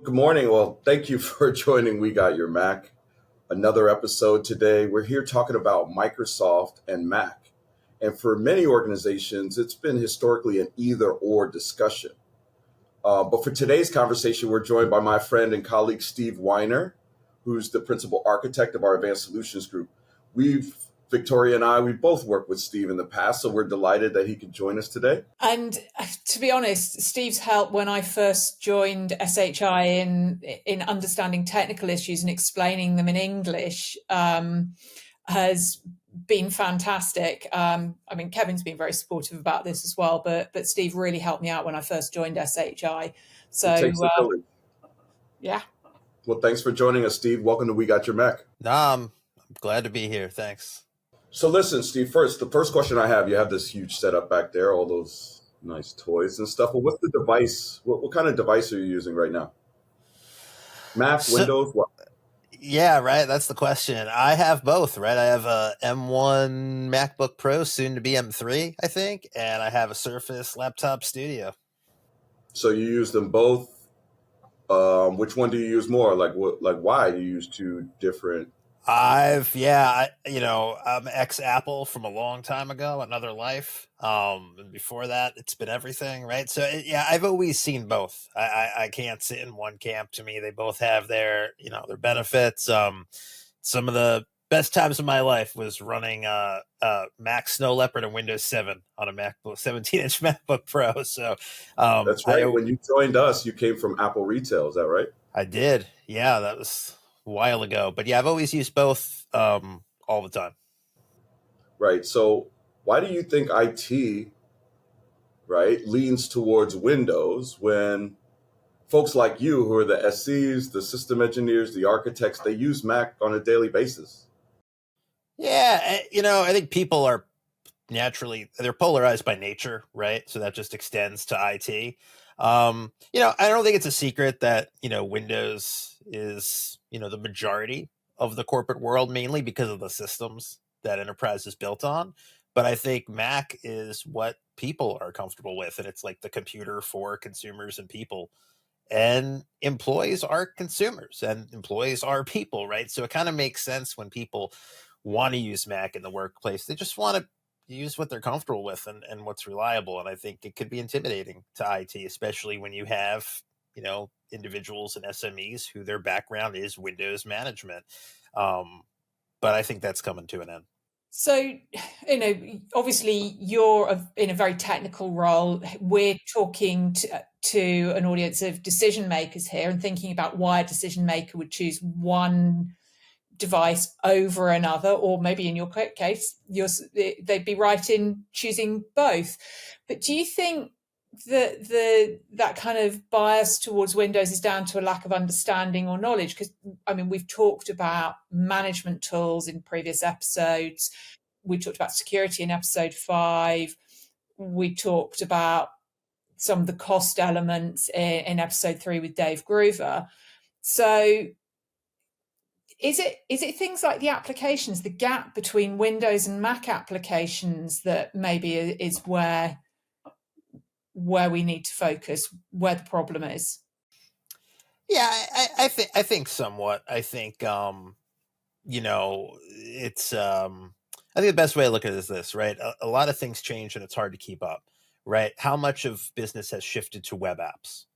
Good morning. Well, thank you for joining We Got Your Mac. Another episode today. We're here talking about Microsoft and Mac. And for many organizations, it's been historically an either or discussion. But for today's conversation, we're joined by my friend and colleague, Steve Weiner, who's the principal architect of our Advanced Solutions Group. Victoria and we've both worked with Steve in the past, so we're delighted that he could join us today. And to be honest, Steve's help when I first joined SHI in understanding technical issues and explaining them in English has been fantastic. Kevin's been very supportive about this as well, but Steve really helped me out when I first joined SHI. So It takes a village. Yeah. Well, thanks for joining us, Steve. Welcome to We Got Your Mac. I'm glad to be here. Thanks. So listen, Steve, the first question I have, you have this huge setup back there, all those nice toys and stuff. But what's the device? What kind of device are you using right now? Mac, Windows, what? Yeah, right. That's the question. I have both, right? I have a M1 MacBook Pro, soon to be M3, I think, and I have a Surface Laptop Studio. So you use them both. Which one do you use more? Why do you use two different? I'm ex-Apple from a long time ago, another life. And before that, it's been everything, right? So I've always seen both. I can't sit in one camp. To me, they both have their benefits. Some of the best times of my life was running Mac Snow Leopard and Windows 7 on a MacBook 17-inch MacBook Pro. So that's right. When you joined us, you came from Apple Retail. Is that right? I did. Yeah, that was a while ago. But yeah, I've always used both all the time. Right. So why do you think IT, right, leans towards Windows when folks like you, who are the SCs, the system engineers, the architects, they use Mac on a daily basis? Yeah, I think people are they're polarized by nature, right? So that just extends to IT. I don't think it's a secret that, Windows is, the majority of the corporate world, mainly because of the systems that enterprise is built on. But I think Mac is what people are comfortable with. And it's like the computer for consumers and people. And employees are consumers and employees are people, right? So it kind of makes sense when people want to use Mac in the workplace. They just want to use what they're comfortable with and what's reliable. And I think it could be intimidating to IT, especially when you have, individuals and SMEs who their background is Windows management. But I think that's coming to an end. So, obviously you're in a very technical role. We're talking to an audience of decision makers here and thinking about why a decision maker would choose one device over another, or maybe in your case, they'd be right in choosing both. But do you think that kind of bias towards Windows is down to a lack of understanding or knowledge? Because we've talked about management tools in previous episodes. We talked about security in episode 5. We talked about some of the cost elements in episode 3 with Dave Groover. So is it things like the applications, the gap between Windows and Mac applications that maybe is where we need to focus, where the problem is? Yeah, I think somewhat. I think it's I think the best way to look at it is this, right? A lot of things change and it's hard to keep up, right? How much of business has shifted to web apps,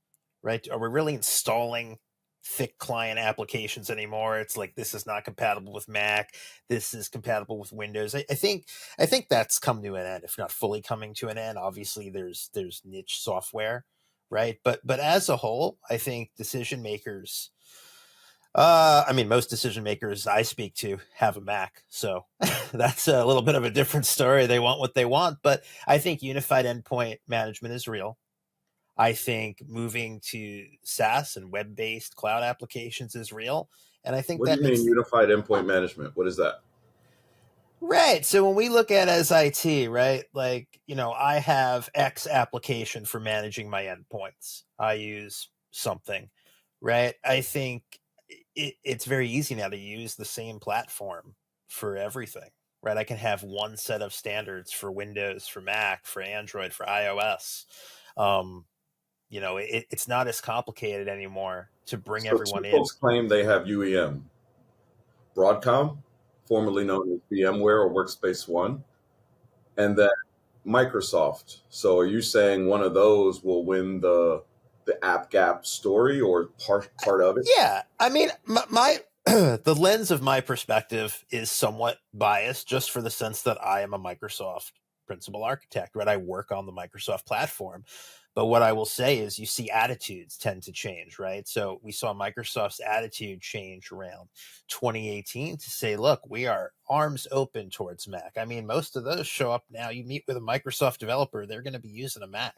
right? Are we really installing thick client applications anymore? It's like, this is not compatible with Mac. This is compatible with Windows. I think that's come to an end, if not fully coming to an end. Obviously, there's niche software, right? But as a whole, I think decision makers. Most decision makers I speak to have a Mac, so that's a little bit of a different story. They want what they want, but I think unified endpoint management is real. I think moving to SaaS and web-based cloud applications is real. And I think what do you mean unified endpoint management? What is that? Right. So when we look at it as IT, right, I have X application for managing my endpoints. I use something, right? I think it's very easy now to use the same platform for everything, right? I can have one set of standards for Windows, for Mac, for Android, for iOS. it's not as complicated anymore to bring So two everyone in. folks claim they have UEM. Broadcom, formerly known as VMware or Workspace ONE, and then Microsoft. So are you saying one of those will win the app gap story or part of it? Yeah, I mean, my the lens of my perspective is somewhat biased, just for the sense that I am a Microsoft principal architect, right? I work on the Microsoft platform. But what I will say is you see attitudes tend to change, right? So we saw Microsoft's attitude change around 2018 to say, look, we are arms open towards Mac. I mean, most of those show up now. You meet with a Microsoft developer, they're going to be using a Mac,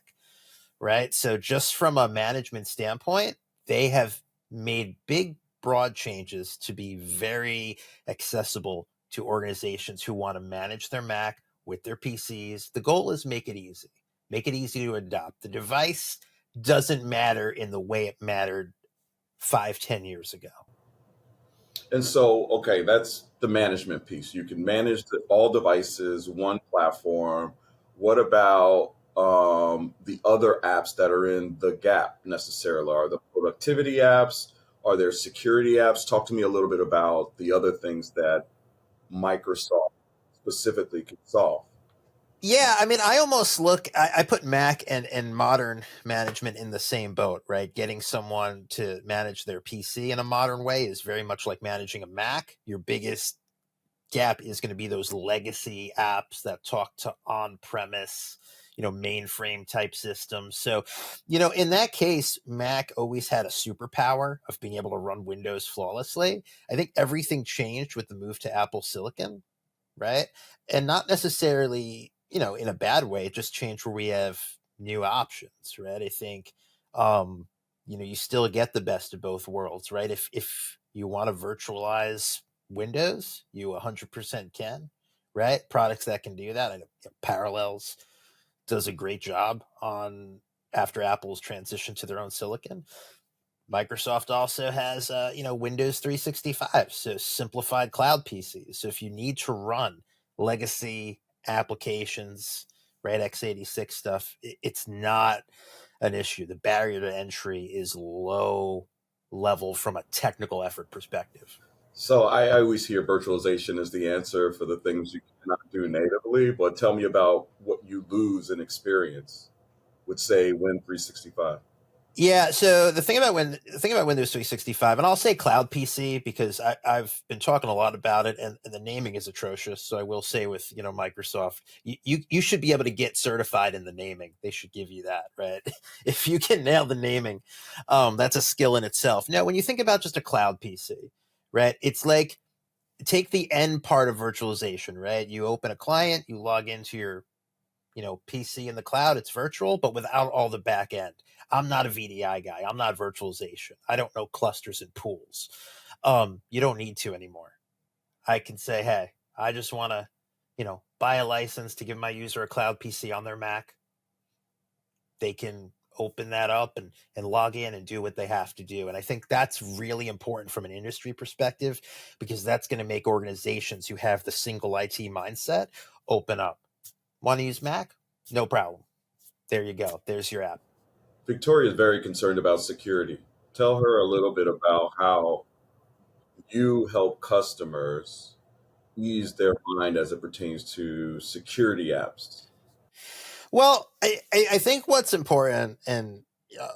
right? So just from a management standpoint, they have made big, broad changes to be very accessible to organizations who want to manage their Mac with their PCs. The goal is make it easy to adopt. The device doesn't matter in the way it mattered 5, 10 years ago. And so, okay, that's the management piece. You can manage all devices, one platform. What about the other apps that are in the gap necessarily? Are the productivity apps? Are there security apps? Talk to me a little bit about the other things that Microsoft specifically can solve. Yeah, I mean, I almost I put Mac and modern management in the same boat, right? Getting someone to manage their PC in a modern way is very much like managing a Mac. Your biggest gap is going to be those legacy apps that talk to on-premise, mainframe type systems. So, in that case, Mac always had a superpower of being able to run Windows flawlessly. I think everything changed with the move to Apple Silicon, right? And not necessarily, in a bad way, it just changed where we have new options, right? I think, you still get the best of both worlds, right? If you want to virtualize Windows, you 100% can, right? Products that can do that. I know Parallels does a great job on after Apple's transition to their own silicon. Microsoft also has, Windows 365, so simplified cloud PCs. So if you need to run legacy applications, right, x86 stuff, it's not an issue. The barrier to entry is low level from a technical effort perspective. So I always hear virtualization is the answer for the things you cannot do natively, but tell me about what you lose in experience with, say, Win 365. Yeah, so the thing about Windows 365, and I'll say cloud PC because I've been talking a lot about it, and the naming is atrocious. So I will say with Microsoft, you should be able to get certified in the naming. They should give you that, right? If you can nail the naming, that's a skill in itself. Now, when you think about just a cloud PC, right? It's like take the end part of virtualization, right? You open a client, you log into your PC in the cloud, it's virtual, but without all the back end. I'm not a VDI guy. I'm not virtualization. I don't know clusters and pools. You don't need to anymore. I can say, hey, I just want to, buy a license to give my user a cloud PC on their Mac. They can open that up and log in and do what they have to do. And I think that's really important from an industry perspective because that's going to make organizations who have the single IT mindset open up. Want to use Mac? No problem. There you go. There's your app. Victoria is very concerned about security. Tell her a little bit about how you help customers ease their mind as it pertains to security apps. Well, I think what's important, and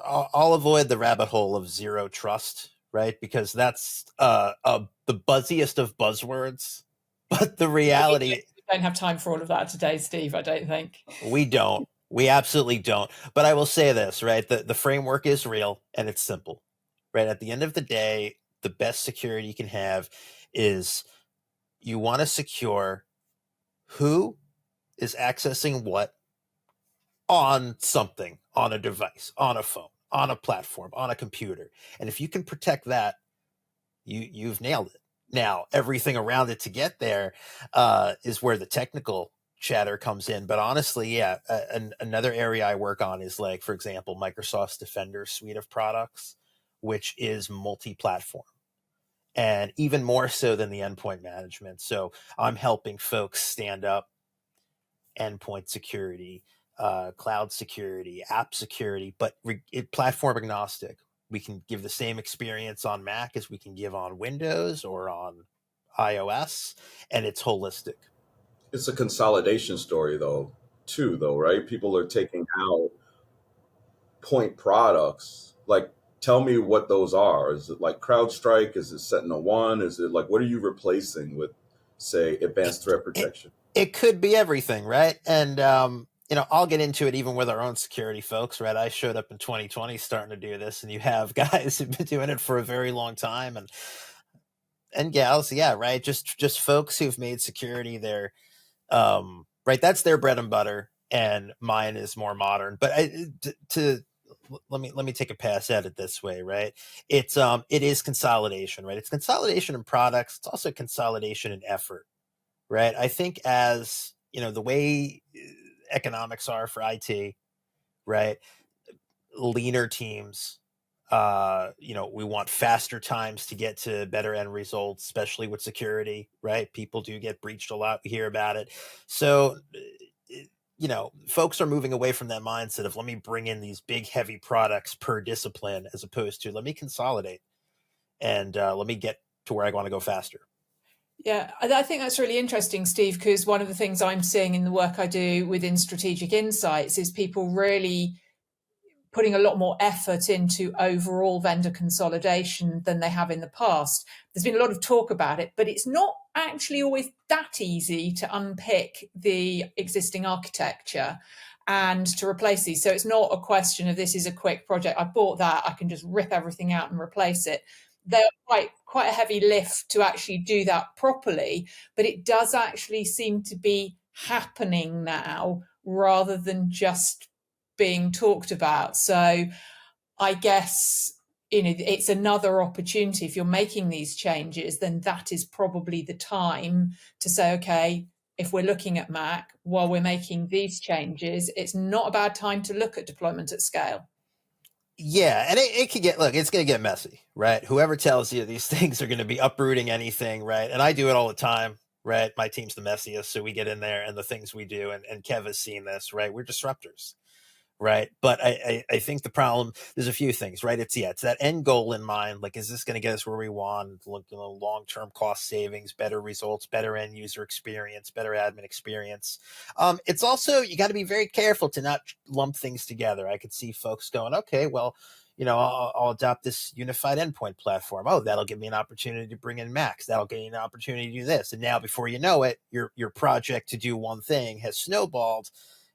I'll avoid the rabbit hole of zero trust, right? Because that's the buzziest of buzzwords. But the reality, We don't have time for all of that today, Steve. I don't think. we don't. We absolutely don't. But I will say this, right? The framework is real and it's simple, right? At the end of the day, the best security you can have is you want to secure who is accessing what on something, on a device, on a phone, on a platform, on a computer. And if you can protect that, you've nailed it. Now, everything around it to get there is where the technical chatter comes in. But honestly, yeah, another area I work on is like, for example, Microsoft's Defender suite of products, which is multi-platform and even more so than the endpoint management. So I'm helping folks stand up endpoint security, cloud security, app security, but platform agnostic. We can give the same experience on Mac as we can give on Windows or on iOS, and it's holistic. It's a consolidation story, though, too, though, right? People are taking out point products. Like, tell me what those are. Is it like CrowdStrike? Is it Sentinel-1? Is it like, what are you replacing with, say, advanced threat protection? It could be everything, right? And I'll get into it even with our own security folks, right? I showed up in 2020 starting to do this, and you have guys who've been doing it for a very long time, and gals, yeah, right? Just folks who've made security their right, that's their bread and butter, and mine is more modern. But let me take a pass at it this way, right? It is consolidation, right? It's consolidation in products. It's also consolidation in effort, right? I think as the way economics are for IT, right? Leaner teams. We want faster times to get to better end results, especially with security, right? People do get breached a lot. We hear about it. So, folks are moving away from that mindset of let me bring in these big, heavy products per discipline, as opposed to let me consolidate and let me get to where I want to go faster. Yeah, I think that's really interesting, Steve, because one of the things I'm seeing in the work I do within strategic insights is people really putting a lot more effort into overall vendor consolidation than they have in the past. There's been a lot of talk about it, but it's not actually always that easy to unpick the existing architecture and to replace these. So it's not a question of this is a quick project. I bought that, I can just rip everything out and replace it. They're quite a heavy lift to actually do that properly, but it does actually seem to be happening now rather than just being talked about. So I guess it's another opportunity. If you're making these changes, then that is probably the time to say, okay, if we're looking at Mac while we're making these changes, it's not a bad time to look at deployment at scale. Yeah, and it could it's going to get messy, right? Whoever tells you these things are going to be uprooting anything, right? And I do it all the time, right? My team's the messiest, so we get in there and the things we do, and Kev has seen this, right? We're disruptors, right? But I think the problem, there's a few things, right? It's that end goal in mind. Like, is this going to get us where we want? Long-term cost savings, better results, better end user experience, better admin experience. It's also, you got to be very careful to not lump things together. I could see folks going, okay, well, I'll adopt this unified endpoint platform. Oh, that'll give me an opportunity to bring in Macs. That'll give me an opportunity to do this. And now, before you know it, your project to do one thing has snowballed,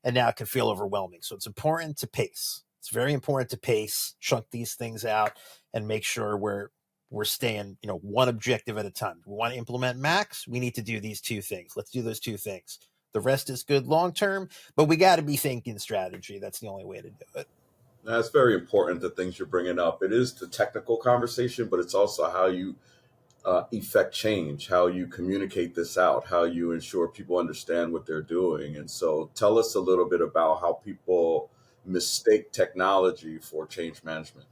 and now it can feel overwhelming. So it's important to pace. It's very important to pace, chunk these things out, and make sure we're staying, one objective at a time. We want to implement Macs. We need to do these two things. Let's do those two things. The rest is good long term, but we got to be thinking strategy. That's the only way to do it. That's very important, the things you're bringing up. It is the technical conversation, but it's also how you effect change, how you communicate this out, how you ensure people understand what they're doing. And so tell us a little bit about how people mistake technology for change management.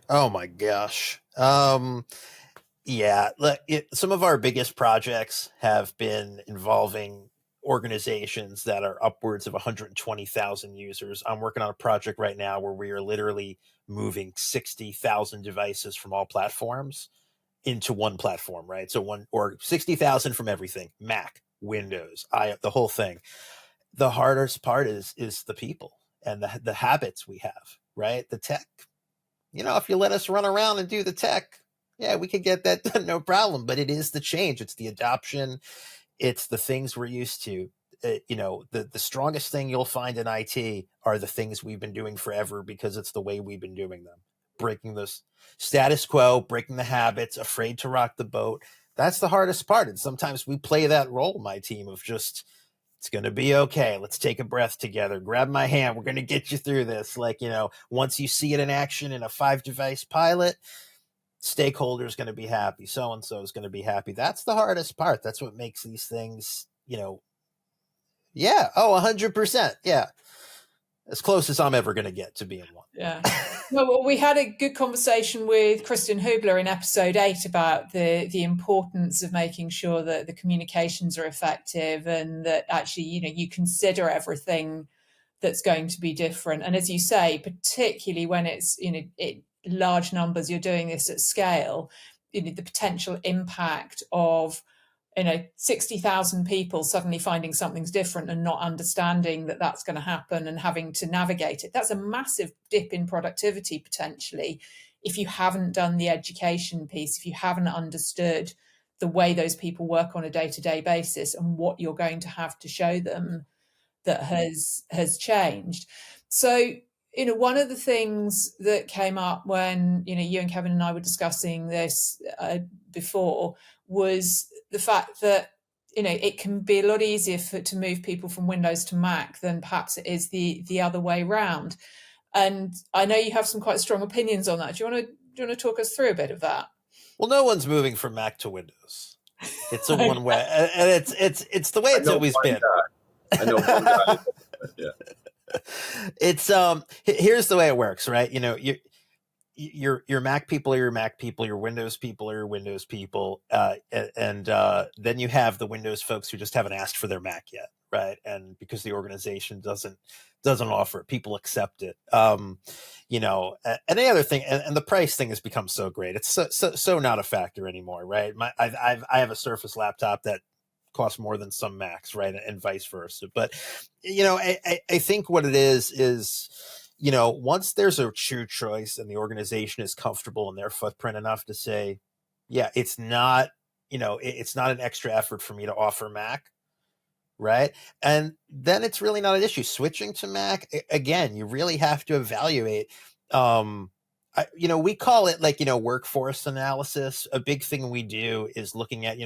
Oh my gosh. Yeah, look, some of our biggest projects have been involving organizations that are upwards of 120,000 users. I'm working on a project right now where we are literally moving 60,000 devices from all platforms into one platform, right? So 60,000 from everything, Mac, Windows, the whole thing. The hardest part is the people and the habits we have, right? The tech, if you let us run around and do the tech, yeah, we could get that done, no problem. But it is the change. It's the adoption. It's the things we're used to. The strongest thing you'll find in IT are the things we've been doing forever, because it's the way we've been doing them. Breaking the status quo, breaking the habits, afraid to rock the boat. That's the hardest part. And sometimes we play that role, my team, of just, it's going to be okay. Let's take a breath together. Grab my hand. We're going to get you through this. Like, once you see it in action in a 5-device pilot, stakeholder's going to be happy. So-and-so is going to be happy. That's the hardest part. That's what makes these things, yeah. Oh, 100%. Yeah. As close as I'm ever going to get to being one. Yeah. Well, we had a good conversation with Christian Hubler in episode 8 about the importance of making sure that the communications are effective, and that actually, you consider everything that's going to be different. And as you say, particularly when it's, large numbers, you're doing this at scale, the potential impact of 60,000 people suddenly finding something's different and not understanding that that's going to happen and having to navigate it. That's a massive dip in productivity potentially if you haven't done the education piece, if you haven't understood the way those people work on a day-to-day basis and what you're going to have to show them that has changed. So, one of the things that came up when, you and Kevin and I were discussing this before was the fact that, it can be a lot easier to move people from Windows to Mac than perhaps it is the other way around. And I know you have some quite strong opinions on that. Do you want to talk us through a bit of that? Well, no one's moving from Mac to Windows. It's a one way, and it's the way it's always been. I know one guy. Yeah. It's here's the way it works, right? Your Mac people are your Mac people, your Windows people are your Windows people, and then you have the Windows folks who just haven't asked for their Mac yet, right? And because the organization doesn't offer it, people accept it. And any other thing, and the price thing has become so great; it's so not a factor anymore, right? I have a Surface laptop that costs more than some Macs, right, and vice versa. But I think what it is once there's a true choice and the organization is comfortable in their footprint enough to say, yeah, it's not it's not an extra effort for me to offer Mac, right? And then it's really not an issue. Switching to Mac, again, you really have to evaluate. We call it workforce analysis. A big thing we do is looking at,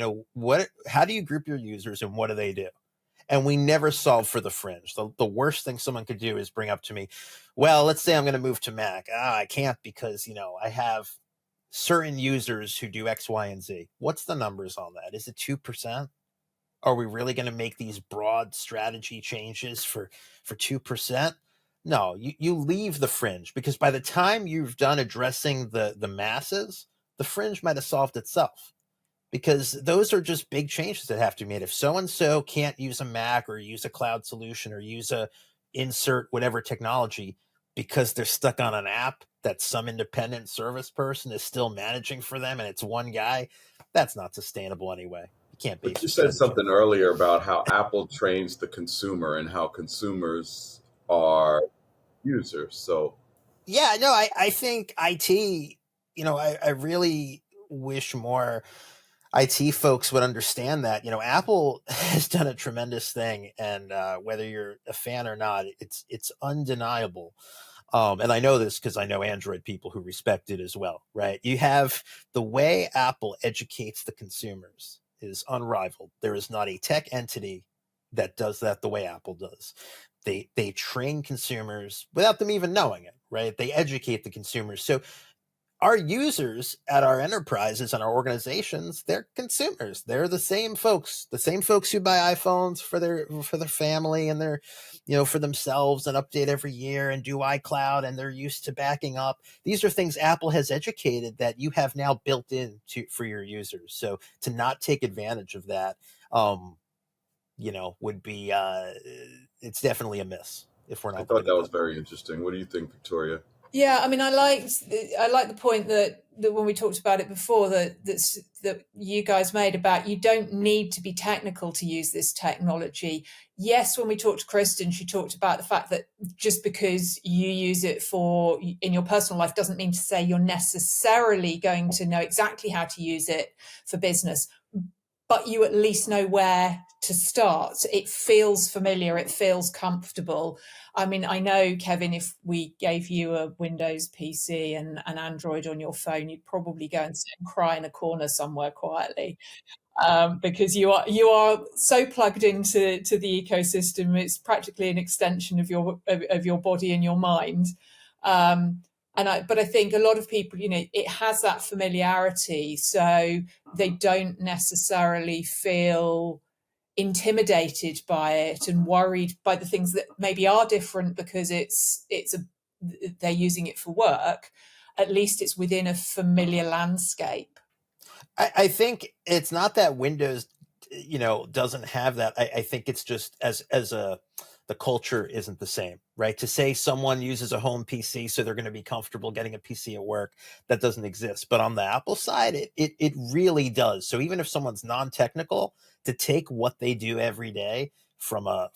how do you group your users and what do they do? And we never solve for the fringe. The worst thing someone could do is bring up to me, well, let's say I'm going to move to Mac. I can't because, I have certain users who do X, Y, and Z. What's the numbers on that? Is it 2%? Are we really going to make these broad strategy changes for 2%? No, you leave the fringe, because by the time you've done addressing the masses, the fringe might have solved itself, because those are just big changes that have to be made. If so-and-so can't use a Mac or use a cloud solution or use a insert whatever technology because they're stuck on an app that some independent service person is still managing for them and it's one guy, that's not sustainable anyway. Can't be. But you said something earlier about how Apple trains the consumer and how consumers are users. So yeah, no, I think IT, I really wish more IT folks would understand that. Apple has done a tremendous thing, and whether you're a fan or not, it's undeniable. And I know this because I know Android people who respect it as well, right? You have the way Apple educates the consumers is unrivaled. There is not a tech entity that does that the way Apple does. They train consumers without them even knowing it, right? They educate the consumers. So our users at our enterprises and our organizations, they're consumers. They're the same folks who buy iPhones for their family and their, for themselves and update every year and do iCloud, and they're used to backing up. These are things Apple has educated that you have now built in for your users. So to not take advantage of that, would be, it's definitely a miss if we're not. I thought that was very interesting. What do you think, Victoria? Yeah, I mean, I liked the point that when we talked about it before that you guys made about you don't need to be technical to use this technology. Yes, when we talked to Kristen, she talked about the fact that just because you use it in your personal life doesn't mean to say you're necessarily going to know exactly how to use it for business, but you at least know where to start. It feels familiar, it feels comfortable. I mean, I know, Kevin, if we gave you a Windows PC and an Android on your phone, you'd probably go and sit and cry in a corner somewhere quietly, because you are so plugged into the ecosystem. It's practically an extension of your body and your mind. But I think a lot of people, it has that familiarity, so they don't necessarily feel intimidated by it and worried by the things that maybe are different because they're using it for work. At least it's within a familiar landscape. I think it's not that Windows, doesn't have that. I think it's just as a the culture isn't the same, right? To say someone uses a home PC so they're going to be comfortable getting a PC at work, that doesn't exist. But on the Apple side, it really does. So even if someone's non-technical, to take what they do every day from a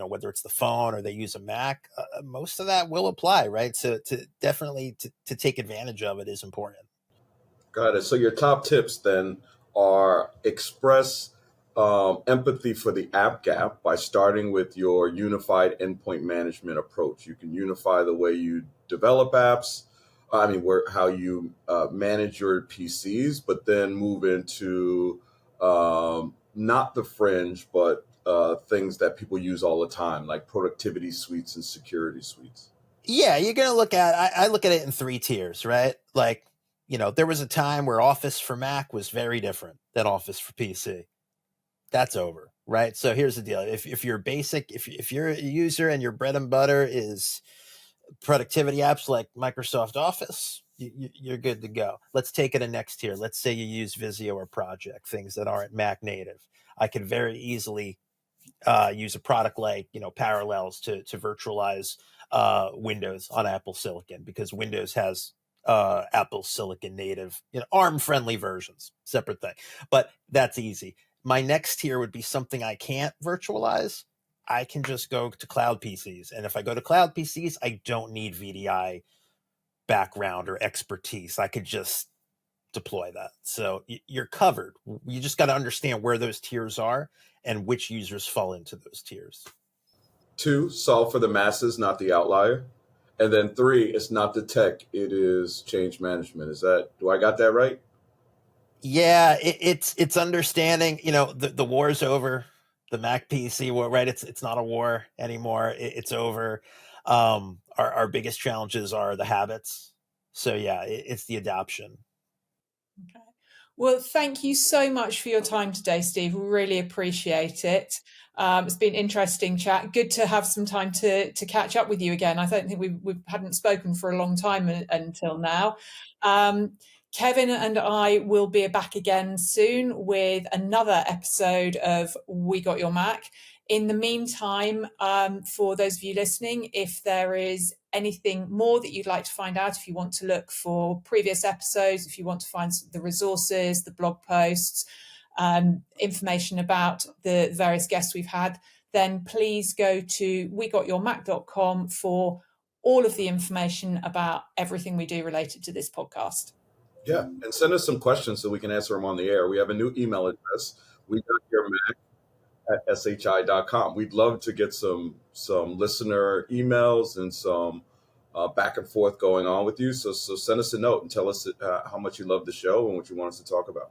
whether it's the phone or they use a Mac, most of that will apply, right? So to definitely to take advantage of it is important. Got it. So your top tips then are express empathy for the app gap by starting with your unified endpoint management approach. You can unify the way you develop apps, how you manage your PCs, but then move into not the fringe, but things that people use all the time, like productivity suites and security suites. Yeah, you're going to look at, I look at it in 3 tiers, right? Like, there was a time where Office for Mac was very different than Office for PC. That's over, right? So here's the deal. If you're basic, if you're a user and your bread and butter is productivity apps like Microsoft Office, you're good to go. Let's take it a next tier. Let's say you use Visio or Project, things that aren't Mac native. I could very easily use a product like Parallels to virtualize Windows on Apple Silicon, because Windows has Apple Silicon native, ARM friendly versions, separate thing. But that's easy. My next tier would be something I can't virtualize. I can just go to cloud PCs. And if I go to cloud PCs, I don't need VDI background or expertise. I could just deploy that. So you're covered. You just got to understand where those tiers are and which users fall into those tiers. 2, solve for the masses, not the outlier. And then 3, it's not the tech, it is change management. Do I got that right? Yeah, it's understanding, the war is over. The Mac PC war, right? It's not a war anymore. It's over. Our biggest challenges are the habits. So yeah, it's the adoption. Okay. Well, thank you so much for your time today, Steve. We really appreciate it. It's been an interesting chat. Good to have some time to catch up with you again. I don't think we hadn't spoken for a long time until now. Kevin and I will be back again soon with another episode of We Got Your Mac. In the meantime, for those of you listening, if there is anything more that you'd like to find out, if you want to look for previous episodes, if you want to find the resources, the blog posts, information about the various guests we've had, then please go to wegotyourmac.com for all of the information about everything we do related to this podcast. Yeah, and send us some questions so we can answer them on the air. We have a new email address, wegotyourmac@shi.com. We'd love to get some listener emails and some back and forth going on with you. So send us a note and tell us how much you love the show and what you want us to talk about.